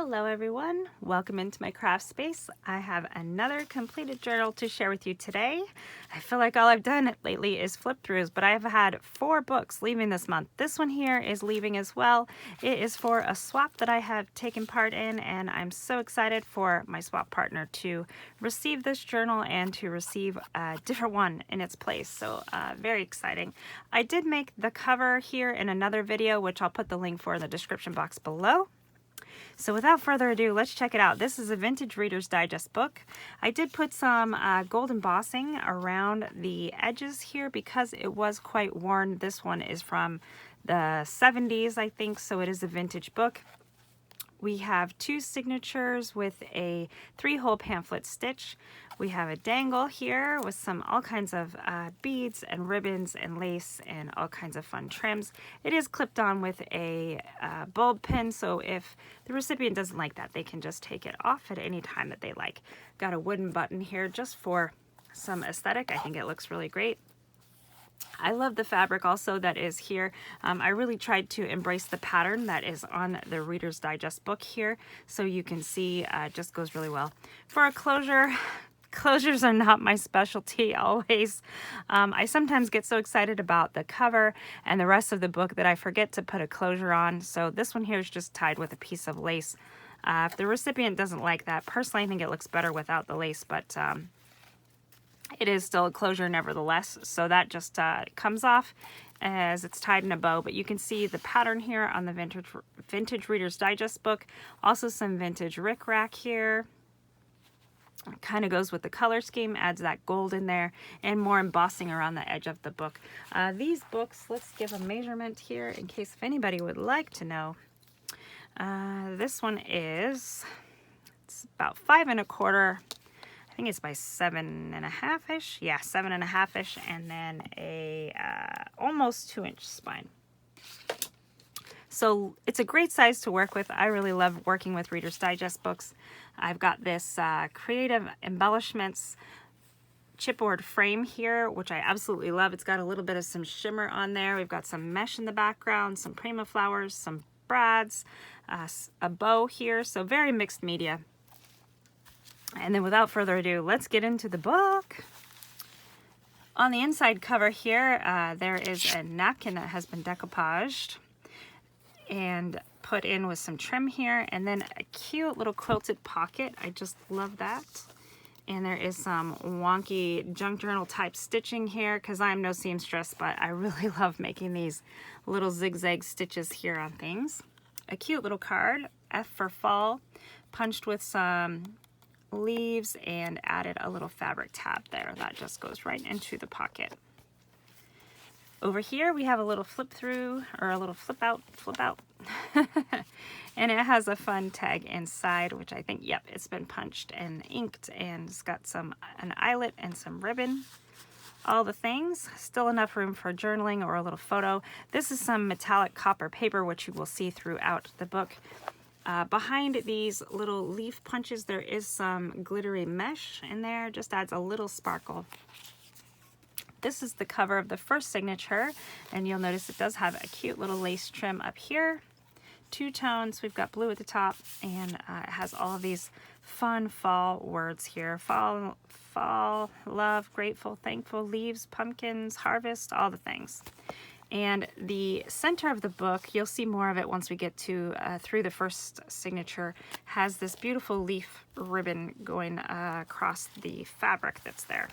Hello everyone, welcome into my craft space. I have another completed journal to share with you today. I feel like all I've done lately is flip throughs, but I've had 4 books leaving this month. This one here is leaving as well. It is for a swap that I have taken part in, and I'm so excited for my swap partner to receive this journal and to receive a different one in its place. So very exciting. I did make the cover here in another video, which I'll put the link for in the description box below. So without further ado, let's check it out. This is a vintage Reader's Digest book. I did put some gold embossing around the edges here because it was quite worn. This one is from the 70s, I think, so it is a vintage book. We have 2 signatures with a 3-hole pamphlet stitch. We have a dangle here with some all kinds of beads and ribbons and lace and all kinds of fun trims. It is clipped on with a bulb pin, so if the recipient doesn't like that, they can just take it off at any time that they like. Got a wooden button here just for some aesthetic. I think it looks really great. I love the fabric also that is here. I really tried to embrace the pattern that is on the Reader's Digest book here, so you can see it just goes really well. For a closure, closures are not my specialty always. I sometimes get so excited about the cover and the rest of the book that I forget to put a closure on, so this one here is just tied with a piece of lace. If the recipient doesn't like that, personally I think it looks better without the lace, but it is still a closure nevertheless, so that just comes off as it's tied in a bow. But you can see the pattern here on the vintage Reader's Digest book. Also some vintage rickrack here. It kind of goes with the color scheme, adds that gold in there, and more embossing around the edge of the book. These books, let's give a measurement here in case if anybody would like to know. This one it's about 5 1/4. I think it's by 7 1/2-ish. Yeah, 7 1/2-ish, and then a almost 2-inch spine. So it's a great size to work with. I really love working with Reader's Digest books. I've got this Creative Embellishments chipboard frame here, which I absolutely love. It's got a little bit of some shimmer on there. We've got some mesh in the background, some Prima flowers, some brads, a bow here. So very mixed media. And then without further ado, let's get into the book. On the inside cover here, there is a napkin that has been decoupaged and put in with some trim here, and then a cute little quilted pocket. I just love that. And there is some wonky junk journal type stitching here because I'm no seamstress, but I really love making these little zigzag stitches here on things. A cute little card, F for fall, punched with some leaves and added a little fabric tab there. That just goes right into the pocket. Over here we have a little flip through, or a little flip out. And it has a fun tag inside, which I think, yep, it's been punched and inked, and it's got an eyelet and some ribbon. All the things, still enough room for journaling or a little photo. This is some metallic copper paper, which you will see throughout the book. Behind these little leaf punches, there is some glittery mesh in there, just adds a little sparkle. This is the cover of the first signature, and you'll notice it does have a cute little lace trim up here. 2 tones, we've got blue at the top, and it has all of these fun fall words here. Fall, love, grateful, thankful, leaves, pumpkins, harvest, all the things. And the center of the book, you'll see more of it once we get to through the first signature, has this beautiful leaf ribbon going across the fabric that's there.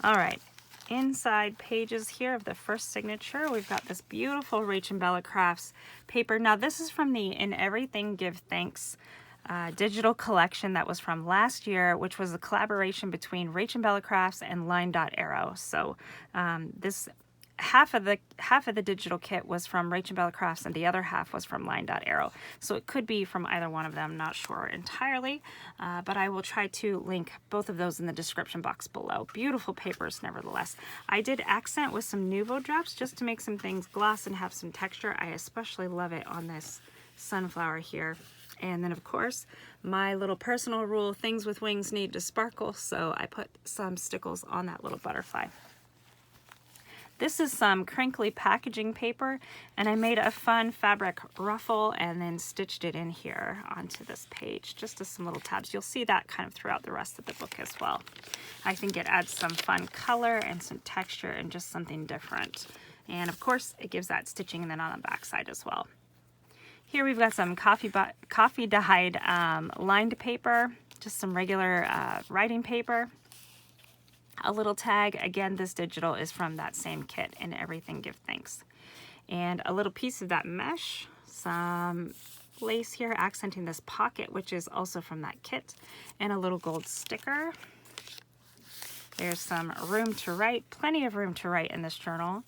All right, inside pages here of the first signature, we've got this beautiful RachandBella Crafts paper. Now this is from the In Everything Give Thanks digital collection that was from last year, which was a collaboration between RachandBella Crafts and Line.Arrow. So this half of the digital kit was from RachandBella Crafts and the other half was from Line.Arrow. So it could be from either one of them, not sure entirely, but I will try to link both of those in the description box below. Beautiful papers nevertheless. I did accent with some Nuvo drops just to make some things gloss and have some texture. I especially love it on this sunflower here. And then of course, my little personal rule, things with wings need to sparkle, so I put some stickles on that little butterfly. This is some crinkly packaging paper, and I made a fun fabric ruffle and then stitched it in here onto this page, just as some little tabs. You'll see that kind of throughout the rest of the book as well. I think it adds some fun color and some texture and just something different. And of course, it gives that stitching and then on the back side as well. Here we've got some coffee dyed lined paper, just some regular writing paper. A little tag, again, this digital is from that same kit, In Everything Give Thanks. And a little piece of that mesh, some lace here accenting this pocket, which is also from that kit, and a little gold sticker. There's some room to write, plenty of room to write in this journal.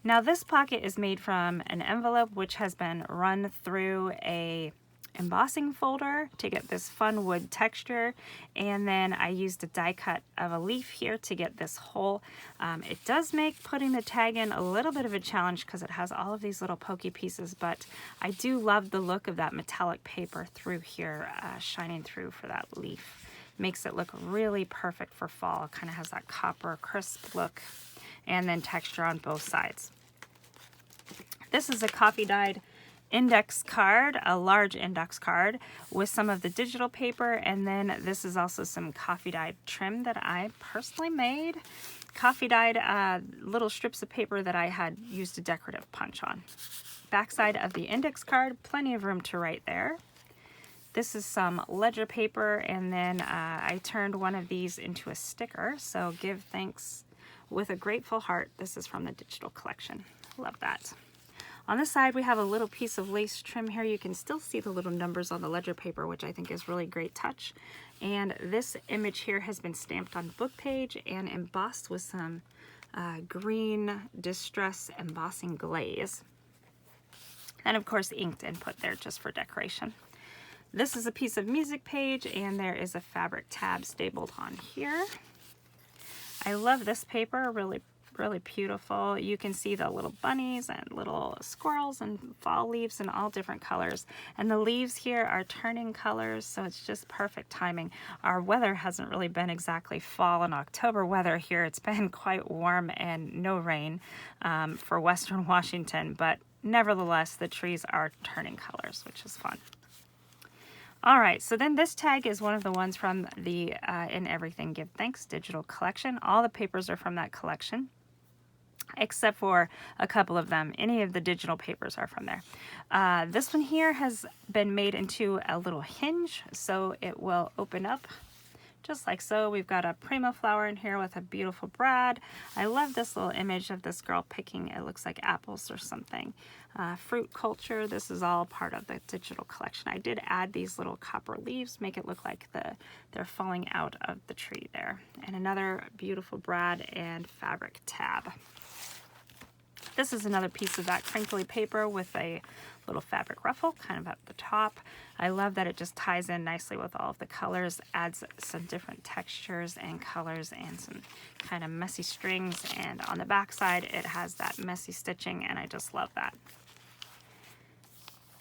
Now this pocket is made from an envelope which has been run through a embossing folder to get this fun wood texture, and then I used a die cut of a leaf here to get this hole. It does make putting the tag in a little bit of a challenge because it has all of these little pokey pieces, but I do love the look of that metallic paper through here, shining through for that leaf. Makes it look really perfect for fall. Kind of has that copper crisp look and then texture on both sides. This is a coffee dyed index card, a large index card with some of the digital paper, and then this is also some coffee dyed trim that I personally made. Coffee dyed little strips of paper that I had used a decorative punch on. Backside of the index card, plenty of room to write there. This is some ledger paper, and then I turned one of these into a sticker, so give thanks with a grateful heart. This is from the digital collection. Love that. On this side, we have a little piece of lace trim here. You can still see the little numbers on the ledger paper, which I think is really great touch. And this image here has been stamped on book page and embossed with some green distress embossing glaze. And of course, inked and put there just for decoration. This is a piece of music page, and there is a fabric tab stapled on here. I love this paper, really beautiful. You can see the little bunnies and little squirrels and fall leaves in all different colors. And the leaves here are turning colors, so it's just perfect timing. Our weather hasn't really been exactly fall and October weather here. It's been quite warm and no rain for Western Washington, but nevertheless, the trees are turning colors, which is fun. All right, so then this tag is one of the ones from the In Everything Give Thanks digital collection. All the papers are from that collection, except for a couple of them. Any of the digital papers are from there. This one here has been made into a little hinge, so it will open up just like so. We've got a prima flower in here with a beautiful brad. I love this little image of this girl picking, it looks like apples or something. Fruit culture, this is all part of the digital collection. I did add these little copper leaves, make it look like they're falling out of the tree there. And another beautiful brad and fabric tab. This is another piece of that crinkly paper with a little fabric ruffle kind of at the top. I love that it just ties in nicely with all of the colors, adds some different textures and colors and some kind of messy strings, and on the back side it has that messy stitching, and I just love that.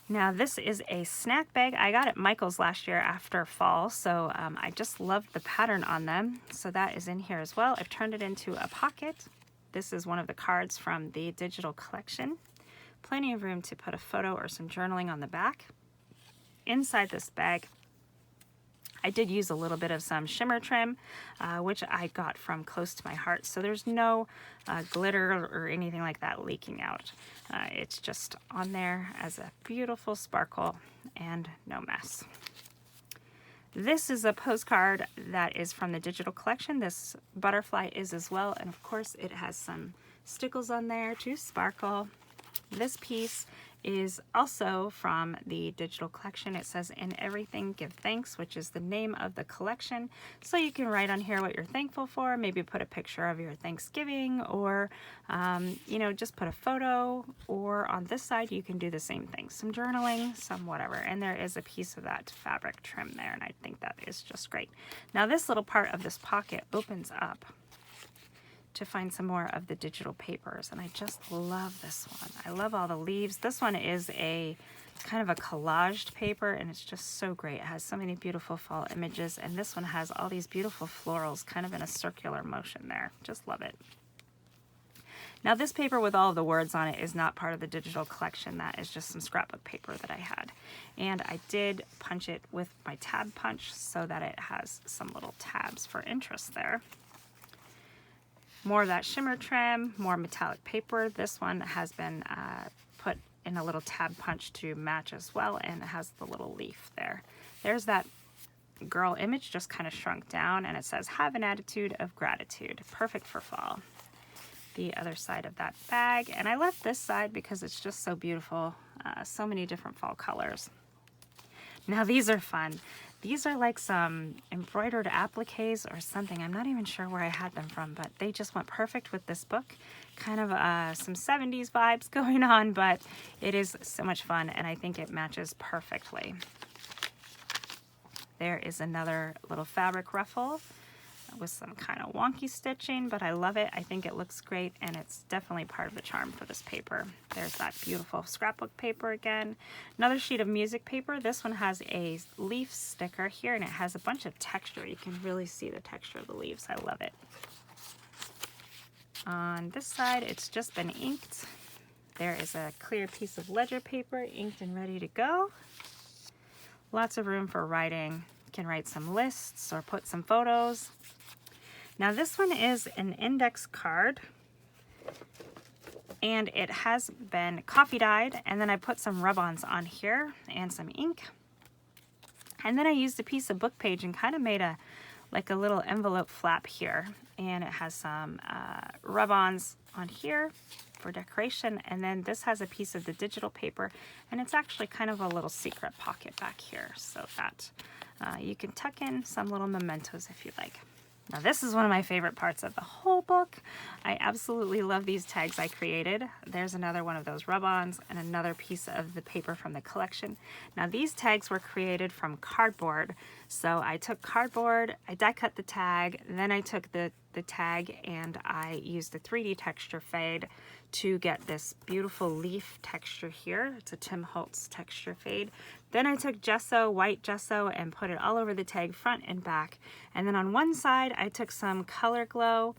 Now this is a snack bag. I got it at Michael's last year after fall, so I just loved the pattern on them, so that is in here as well. I've turned it into a pocket. This is one of the cards from the digital collection. Plenty of room to put a photo or some journaling on the back. Inside this bag, I did use a little bit of some shimmer trim, which I got from Close to My Heart, so there's no glitter or anything like that leaking out. It's just on there as a beautiful sparkle and no mess. This is a postcard that is from the digital collection. This butterfly is as well, and of course it has some stickles on there to sparkle. This piece is also from the digital collection. It says In Everything Give Thanks, which is the name of the collection. So you can write on here what you're thankful for, maybe put a picture of your Thanksgiving, or you know, just put a photo, or on this side you can do the same thing, some journaling, some whatever. And there is a piece of that fabric trim there, and I think that is just great. Now this little part of this pocket opens up to find some more of the digital papers, and I just love this one. I love all the leaves. This one is a kind of a collaged paper, and it's just so great. It has so many beautiful fall images, and this one has all these beautiful florals kind of in a circular motion there. Just love it. Now this paper with all of the words on it is not part of the digital collection. That is just some scrapbook paper that I had. And I did punch it with my tab punch so that it has some little tabs for interest there. More of that shimmer trim, more metallic paper. This one has been put in a little tab punch to match as well, and it has the little leaf there. There's that girl image just kind of shrunk down, and it says, "Have an attitude of gratitude." Perfect for fall. The other side of that bag, and I left this side because it's just so beautiful. So many different fall colors. Now these are fun. These are like some embroidered appliques or something. I'm not even sure where I had them from, but they just went perfect with this book. Kind of some 70s vibes going on, but it is so much fun, and I think it matches perfectly. There is another little fabric ruffle with some kind of wonky stitching, but I love it. I think it looks great, and it's definitely part of the charm for this paper. There's that beautiful scrapbook paper again. Another sheet of music paper. This one has a leaf sticker here, and it has a bunch of texture. You can really see the texture of the leaves. I love it. On this side, it's just been inked. There is a clear piece of ledger paper, inked and ready to go. Lots of room for writing. You can write some lists or put some photos. Now this one is an index card, and it has been coffee dyed, and then I put some rub-ons on here and some ink. And then I used a piece of book page and kind of made a little envelope flap here, and it has some rub-ons on here for decoration, and then this has a piece of the digital paper, and it's actually kind of a little secret pocket back here so that you can tuck in some little mementos if you like. Now this is one of my favorite parts of the whole book. I absolutely love these tags I created. There's another one of those rub-ons and another piece of the paper from the collection. Now these tags were created from cardboard. So I took cardboard, I die cut the tag, then I took the tag and I used the 3D texture fade to get this beautiful leaf texture here. It's a Tim Holtz texture fade. Then I took gesso, white gesso, and put it all over the tag front and back. And then on one side, I took some Color Glow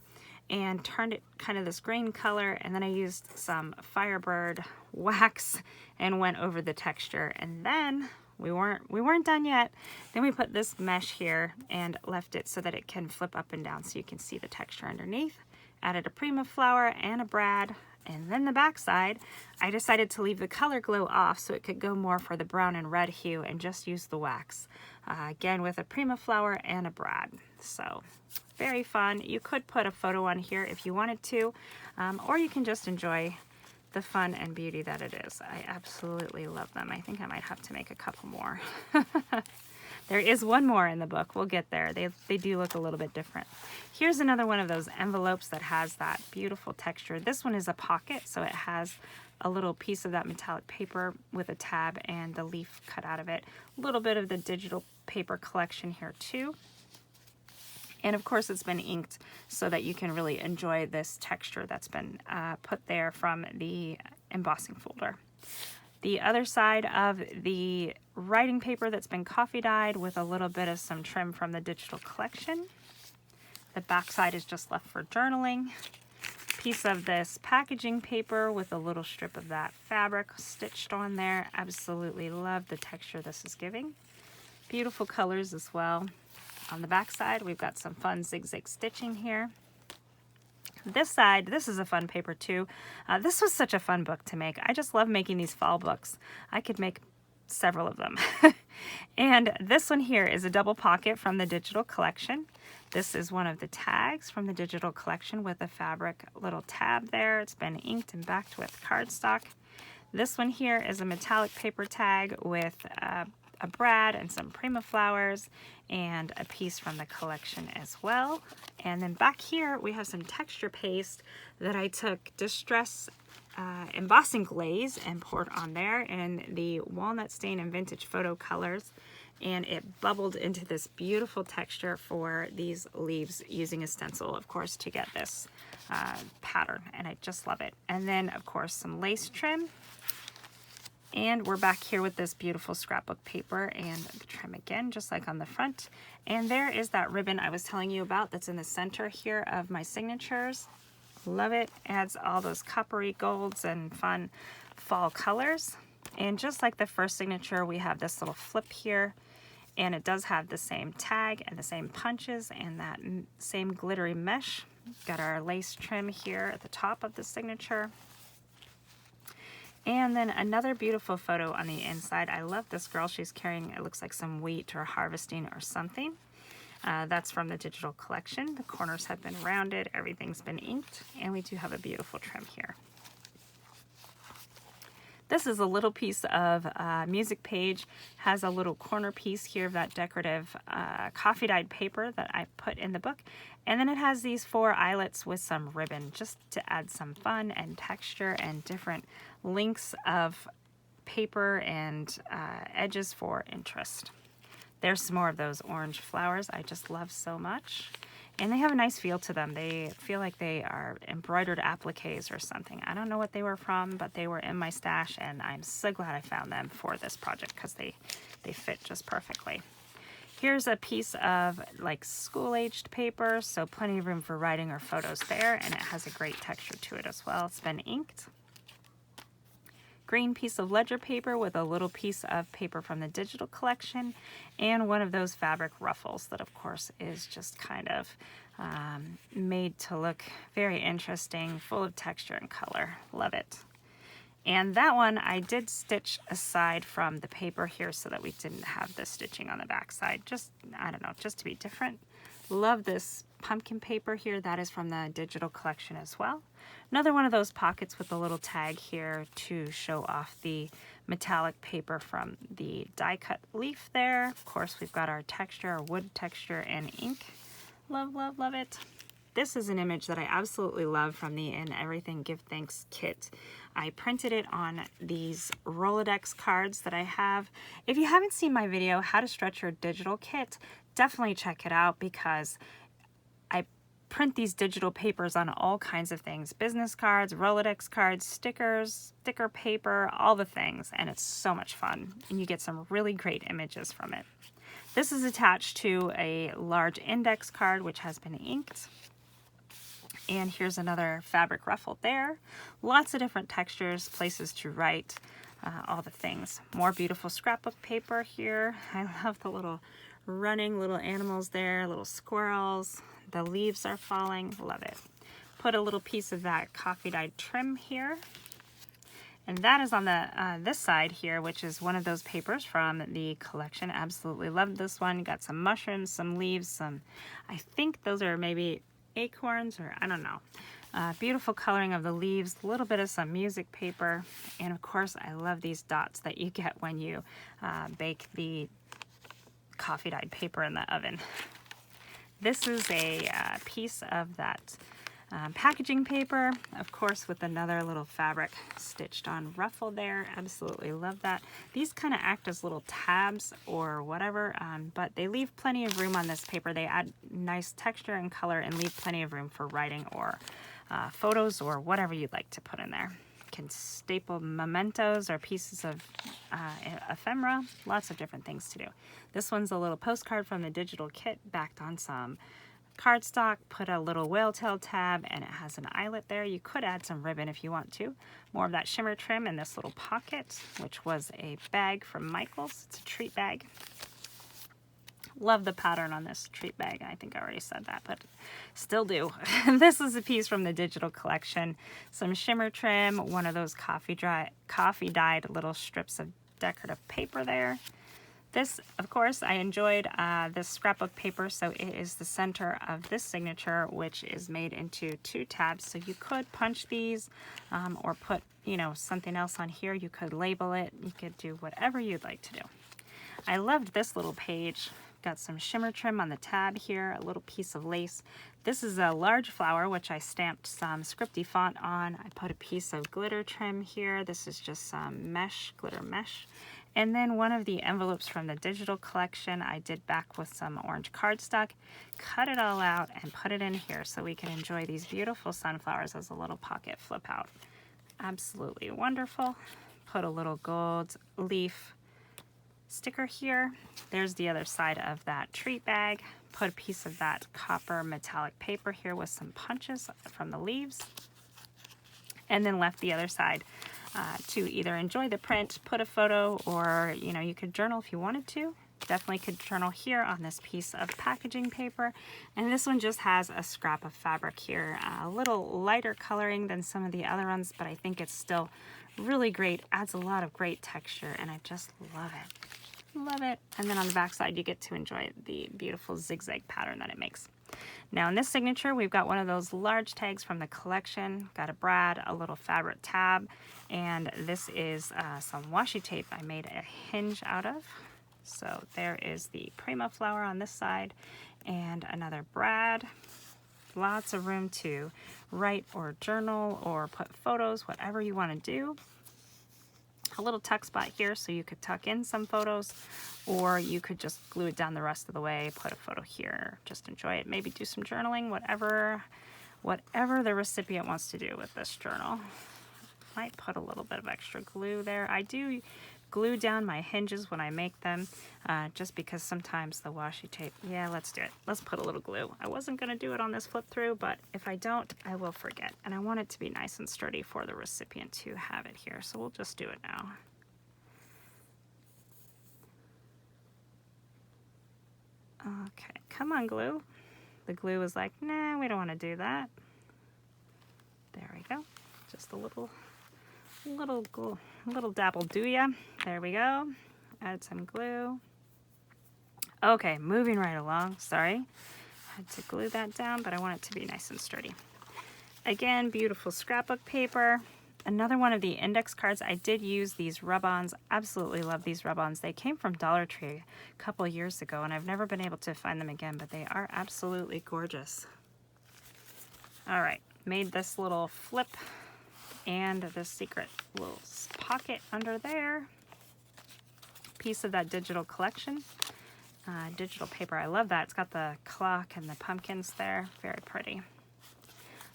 and turned it kind of this green color, and then I used some Firebird wax and went over the texture. And then we weren't done yet. Then we put this mesh here and left it so that it can flip up and down so you can see the texture underneath. Added a Prima flower and a brad. And then the back side, I decided to leave the Color Glow off so it could go more for the brown and red hue and just use the wax. Again, with a Prima flower and a brad. So very fun. You could put a photo on here if you wanted to, or you can just enjoy the fun and beauty that it is. I absolutely love them. I think I might have to make a couple more. There is one more in the book. We'll get there. They do look a little bit different. Here's another one of those envelopes that has that beautiful texture. This one is a pocket, so it has a little piece of that metallic paper with a tab and the leaf cut out of it. A little bit of the digital paper collection here too. And of course it's been inked so that you can really enjoy this texture that's been put there from the embossing folder. The other side of the writing paper that's been coffee dyed with a little bit of some trim from the digital collection. The back side is just left for journaling. Piece of this packaging paper with a little strip of that fabric stitched on there. Absolutely love the texture this is giving. Beautiful colors as well. On the back side, we've got some fun zigzag stitching here. This side, this is a fun paper too. This was such a fun book to make. I just love making these fall books. I could make several of them. And this one here is a double pocket from the digital collection. This is one of the tags from the digital collection with a fabric little tab there. It's been inked and backed with cardstock. This one here is a metallic paper tag with a brad and some Prima flowers and a piece from the collection as well. And then back here we have some texture paste that I took Distress embossing glaze and poured on there in the walnut stain and vintage photo colors, and it bubbled into this beautiful texture for these leaves using a stencil, of course, to get this pattern, and I just love it. And then of course some lace trim. And we're back here with this beautiful scrapbook paper and the trim again, just like on the front. And there is that ribbon I was telling you about that's in the center here of my signatures. Love it. Adds all those coppery golds and fun fall colors. And just like the first signature, we have this little flip here, and it does have the same tag and the same punches and that same glittery mesh. Got our lace trim here at the top of the signature. And then another beautiful photo on the inside. I love this girl. She's carrying, it looks like some wheat or harvesting or something. That's from the digital collection. The corners have been rounded, everything's been inked, and we do have a beautiful trim here. This is a little piece of music page, has a little corner piece here of that decorative coffee dyed paper that I put in the book. And then it has these 4 eyelets with some ribbon just to add some fun and texture and different links of paper and edges for interest. There's some more of those orange flowers I just love so much. And they have a nice feel to them. They feel like they are embroidered appliques or something. I don't know what they were from, but they were in my stash, and I'm so glad I found them for this project because they fit just perfectly. Here's a piece of like school-aged paper, so plenty of room for writing or photos there, and it has a great texture to it as well. It's been inked. Green piece of ledger paper with a little piece of paper from the digital collection, and one of those fabric ruffles that of course is just kind of made to look very interesting, full of texture and color. Love it. And that one I did stitch aside from the paper here so that we didn't have the stitching on the back side. Just, I don't know, just to be different. Love this pumpkin paper here. That is from the digital collection as well. Another one of those pockets with a little tag here to show off the metallic paper from the die cut leaf there. Of course, we've got our texture, our wood texture and ink. Love, love, love it. This is an image that I absolutely love from the In Everything Give Thanks kit. I printed it on these Rolodex cards that I have. If you haven't seen my video, How to Stretch Your Digital Kit, definitely check it out because I print these digital papers on all kinds of things. Business cards, Rolodex cards, stickers, sticker paper, all the things. And it's so much fun. And you get some really great images from it. This is attached to a large index card which has been inked. And here's another fabric ruffle there. Lots of different textures, places to write, all the things. More beautiful scrapbook paper here. I love the little running little animals there, little squirrels. The leaves are falling. Love it. Put a little piece of that coffee dyed trim here. And that is on the this side here, which is one of those papers from the collection. Absolutely love this one. Got some mushrooms, some leaves, some, I think those are maybe acorns or I don't know. Beautiful coloring of the leaves, a little bit of some music paper, and of course I love these dots that you get when you bake the coffee dyed paper in the oven. This is a piece of that packaging paper, of course with another little fabric stitched on ruffle there. Absolutely love that. These kind of act as little tabs or whatever, but they leave plenty of room on this paper. They add nice texture and color and leave plenty of room for writing or photos or whatever you'd like to put in there. You can staple mementos or pieces of ephemera, lots of different things to do. This one's a little postcard from the digital kit backed on some cardstock, put a little whale tail tab, and it has an eyelet there. You could add some ribbon if you want to. More of that shimmer trim in this little pocket, which was a bag from Michaels. It's a treat bag. Love the pattern on this treat bag. I think I already said that, but still do. This is a piece from the digital collection. Some shimmer trim, one of those coffee dyed little strips of decorative paper there. This, of course, I enjoyed this scrapbook paper, so it is the center of this signature, which is made into 2 tabs. So you could punch these or put, you know, something else on here. You could label it. You could do whatever you'd like to do. I loved this little page. Got some shimmer trim on the tab here, a little piece of lace. This is a large flower, which I stamped some scripty font on. I put a piece of glitter trim here. This is just some mesh, glitter mesh. And then one of the envelopes from the digital collection I did back with some orange cardstock, cut it all out and put it in here so we can enjoy these beautiful sunflowers as a little pocket flip out. Absolutely wonderful. Put a little gold leaf sticker here. There's the other side of that treat bag. Put a piece of that copper metallic paper here with some punches from the leaves. And then left the other side to either enjoy the print, put a photo, or you could journal if you wanted to. Definitely could journal here on this piece of packaging paper. And this one just has a scrap of fabric here, a little lighter coloring than some of the other ones, but I think it's still really great, adds a lot of great texture, and I just love it. Love it. And then on the back side you get to enjoy the beautiful zigzag pattern that it makes. Now in this signature, we've got one of those large tags from the collection, got a brad, a little fabric tab, and this is some washi tape I made a hinge out of. So there is the Prima flower on this side and another brad. Lots of room to write or journal or put photos, whatever you want to do. A little tuck spot here so you could tuck in some photos, or you could just glue it down the rest of the way, put a photo here, just enjoy it, maybe do some journaling, whatever the recipient wants to do with this journal. Might put a little bit of extra glue there. I do glue down my hinges when I make them, just because sometimes the washi tape, yeah, let's do it. Let's put a little glue. I wasn't gonna do it on this flip through, but if I don't, I will forget. And I want it to be nice and sturdy for the recipient to have it here. So we'll just do it now. Okay, come on glue. The glue is like, nah, we don't wanna do that. There we go. Just a little glue, little dabble do ya. There we go. Add some glue. Okay, moving right along. Sorry, had to glue that down, but I want it to be nice and sturdy. Again, beautiful scrapbook paper. Another one of the index cards. I did use these rub-ons. Absolutely love these rub-ons. They came from Dollar Tree a couple years ago, and I've never been able to find them again, but they are absolutely gorgeous. All right, made this little flip and the secret little pocket under there. Piece of that digital collection. Digital paper, I love that. It's got the clock and the pumpkins there. Very pretty.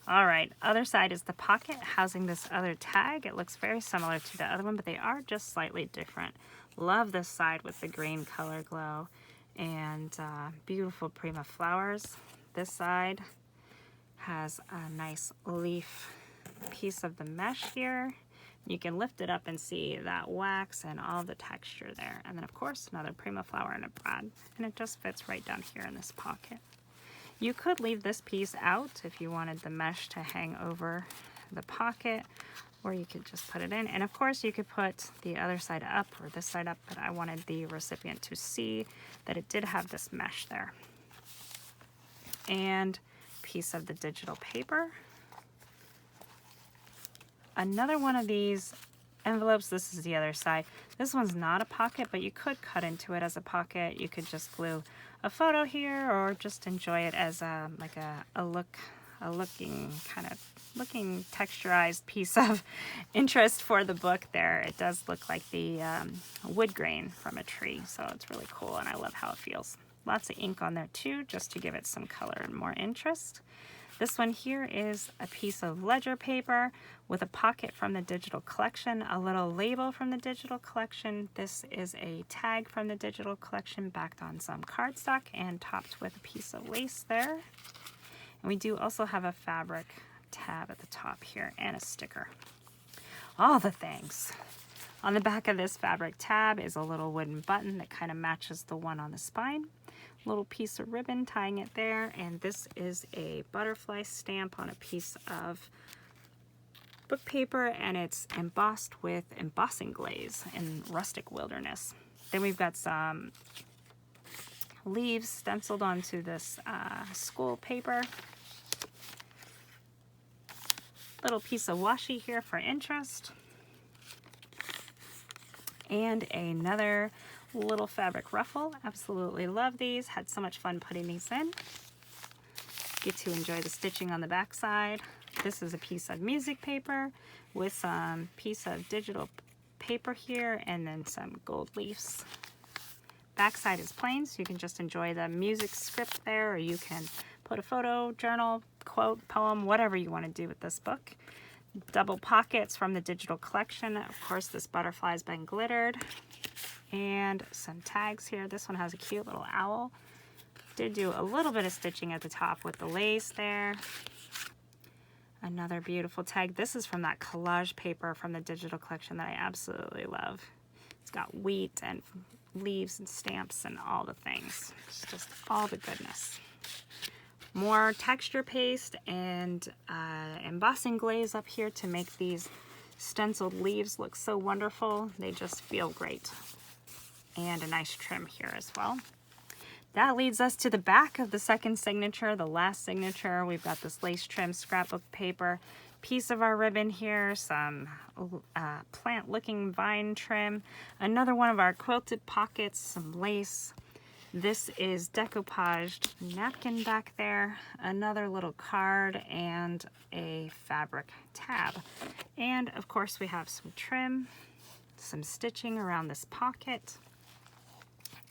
All right, other side is the pocket housing this other tag. It looks very similar to the other one, but they are just slightly different. Love this side with the green color glow and beautiful Prima flowers. This side has a nice leaf piece of the mesh here. You can lift it up and see that wax and all the texture there. And then of course another Prima flower and a brad, and it just fits right down here in this pocket. You could leave this piece out if you wanted the mesh to hang over the pocket, or you could just put it in. And of course you could put the other side up or this side up, but I wanted the recipient to see that it did have this mesh there. And piece of the digital paper. Another one of these envelopes. This is the other side. This one's not a pocket, but you could cut into it as a pocket. You could just glue a photo here, or just enjoy it as like a looking texturized piece of interest for the book there. It does look like the wood grain from a tree, so it's really cool, and I love how it feels. Lots of ink on there too, just to give it some color and more interest. This one here is a piece of ledger paper with a pocket from the digital collection, a little label from the digital collection. This is a tag from the digital collection backed on some cardstock and topped with a piece of lace there. And we do also have a fabric tab at the top here and a sticker. All the things. On the back of this fabric tab is a little wooden button that kind of matches the one on the spine. Little piece of ribbon tying it there, and this is a butterfly stamp on a piece of book paper, and it's embossed with embossing glaze in rustic wilderness. Then we've got some leaves stenciled onto this school paper. Little piece of washi here for interest, and another little fabric ruffle. Absolutely love these. Had so much fun putting these in. Get to enjoy the stitching on the back side. This is a piece of music paper with some piece of digital paper here, and then some gold leaves. Back side is plain, so you can just enjoy the music script there, or you can put a photo, journal, quote, poem, whatever you want to do with this book. Double pockets from the digital collection. Of course, this butterfly's been glittered. and some tags here. This one has a cute little owl. Did do a little bit of stitching at the top with the lace there. Another beautiful tag. This is from that collage paper from the digital collection that I absolutely love. It's got wheat and leaves and stamps and all the things. It's just all the goodness. More texture paste and embossing glaze up here to make these stenciled leaves look so wonderful. They just feel great. And a nice trim here as well. That leads us to the back of the second signature, the last signature. We've got this lace trim scrapbook paper, piece of our ribbon here, some plant looking vine trim, another one of our quilted pockets, some lace. This is decoupaged napkin back there, another little card, and a fabric tab. And of course we have some trim, some stitching around this pocket.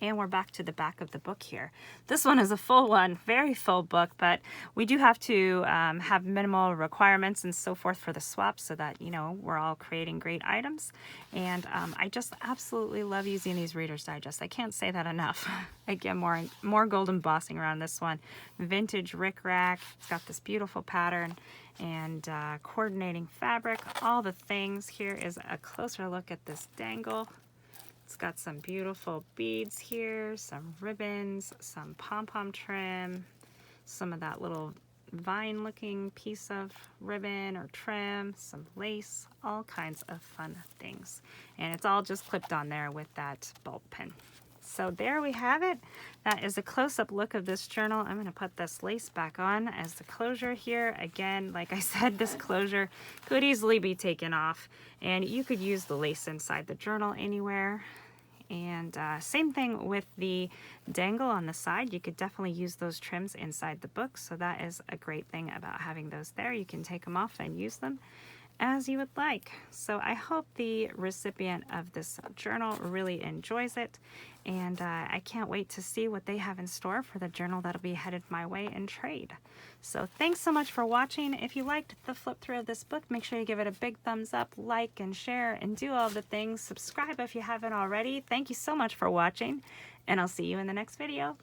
And we're back to the back of the book here. This one is a full one, very full book, but we do have to have minimal requirements and so forth for the swap so that, you know, we're all creating great items. And I just absolutely love using these Reader's Digest. I can't say that enough. Again, more gold embossing around this one. Vintage rickrack. It's got this beautiful pattern and coordinating fabric, all the things. Here is a closer look at this dangle. It's got some beautiful beads here, some ribbons, some pom-pom trim, some of that little vine looking piece of ribbon or trim, some lace, all kinds of fun things. And it's all just clipped on there with that bulb pin. So there we have it. That is a close-up look of this journal. I'm going to put this lace back on as the closure here. Again, like I said, this closure could easily be taken off, and you could use the lace inside the journal anywhere. And same thing with the dangle on the side. You could definitely use those trims inside the book, so that is a great thing about having those there. You can take them off and use them as you would like. So I hope the recipient of this journal really enjoys it, and I can't wait to see what they have in store for the journal that'll be headed my way in trade. So thanks so much for watching. If you liked the flip through of this book, make sure you give it a big thumbs up, like and share, and do all the things. Subscribe if you haven't already. Thank you so much for watching, and I'll see you in the next video.